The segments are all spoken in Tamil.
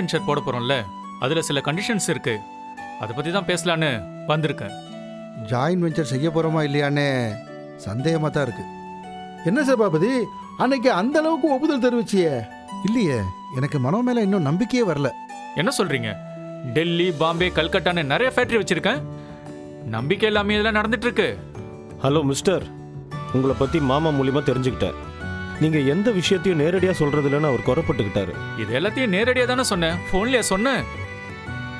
வெஞ்சர் போட போறோம்ல, அதுல சில கண்டிஷன்ஸ் இருக்கு. அதை பத்தி தான் பேசலான்னு வந்திருக்கேன். ஜாயின் வெஞ்சர் செய்ய போகிறோமா இல்லையான்னு சந்தேகமாக தான் இருக்கு. என்ன சபாபதி, அன்னைக்கு அந்த அளவுக்கு ஒப்புதல் தெரிவிச்சியே? இல்லையே, எனக்கு மனோ மேலே இன்னும் நம்பிக்கையே வரல. என்ன சொல்றீங்க? டெல்லி, பாம்பே, கல்கட்டான்னு நிறைய ஃபேக்டரி வச்சிருக்கேன். நம்பிக்கை இல்லாம இதெல்லாம் நடந்துட்டு இருக்கு. ஹலோ மிஸ்டர், உங்களை பற்றி மாமா மூலியமாக தெரிஞ்சுக்கிட்டேன். நீங்கள் எந்த விஷயத்தையும் நேரடியாக சொல்கிறதில்லன்னு அவர் குறப்பட்டுக்கிட்டாரு. இது எல்லாத்தையும் நேரடியாக தானே சொன்னேன், ஃபோன்லயே சொன்னேன்.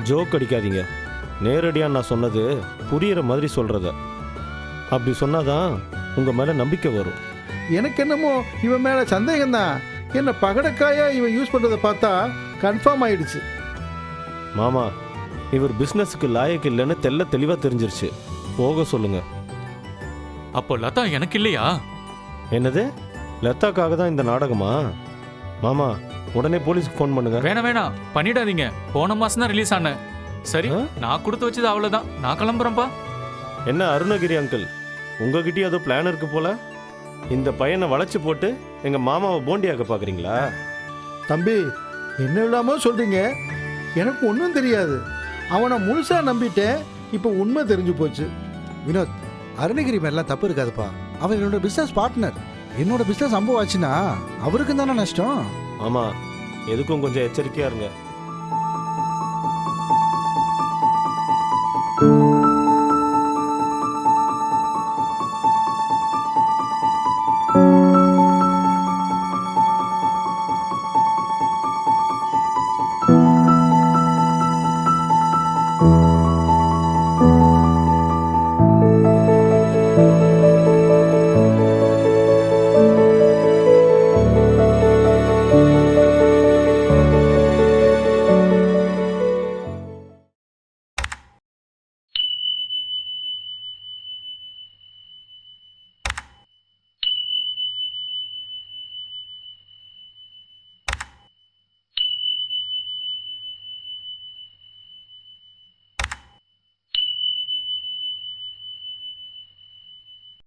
ஜோக் அடிக்காதீங்க. நேரடியாக நான் சொன்னது புரியிற மாதிரி சொல்கிறத. அப்படி சொன்னாதான் உங்கள் மேலே நம்பிக்கை வரும். எனக்கு என்னமோ இவன் மேல சந்தேகம்தான். என்ன பகடக்காயா இவன் யூஸ் பண்றதை பார்த்தா கன்ஃபார்ம் ஆயிடுச்சு. மாமா, இவர் பிஸ்னஸுக்கு லாயக்கு இல்லைன்னு தெளிவாக தெரிஞ்சிருச்சு. போக சொல்லுங்க. அப்போ லதா எனக்கு இல்லையா? என்னது? லதாக்காக தான் இந்த நாடகமா? மாமா, உடனே போலீஸ்க்கு ஃபோன் பண்ணுங்க. வேணாம் பண்ணிடாதீங்க. போன மாசம் தான் ரிலீஸ் ஆனேன். சரி, நான் கொடுத்து வச்சது அவ்வளவுதான். நான் கிளம்புறேன்ப்பா. என்ன அருணகிரி அங்கிள், உங்ககிட்டயும் ஏதோ பிளான் இருக்கு போல. இந்த பையனை வளைச்சு போட்டு எங்கள் மாமாவை போண்டியாக்க பார்க்குறீங்களா? தம்பி, என்ன இல்லாம சொல்றீங்க? எனக்கு ஒன்றும் தெரியாது. அவனை முழுசா நம்பிட்டேன். இப்போ உண்மை தெரிஞ்சு போச்சு. வினோத், அருணகிரி மேலாம் தப்பு இருக்காதுப்பா. அவர் என்னோட பிஸ்னஸ் பார்ட்னர். என்னோட பிஸ்னஸ் அம்பு ஆச்சுன்னா அவருக்கும் தானே நஷ்டம். ஆமாம், எதுக்கும் கொஞ்சம் எச்சரிக்கையாக இருங்க.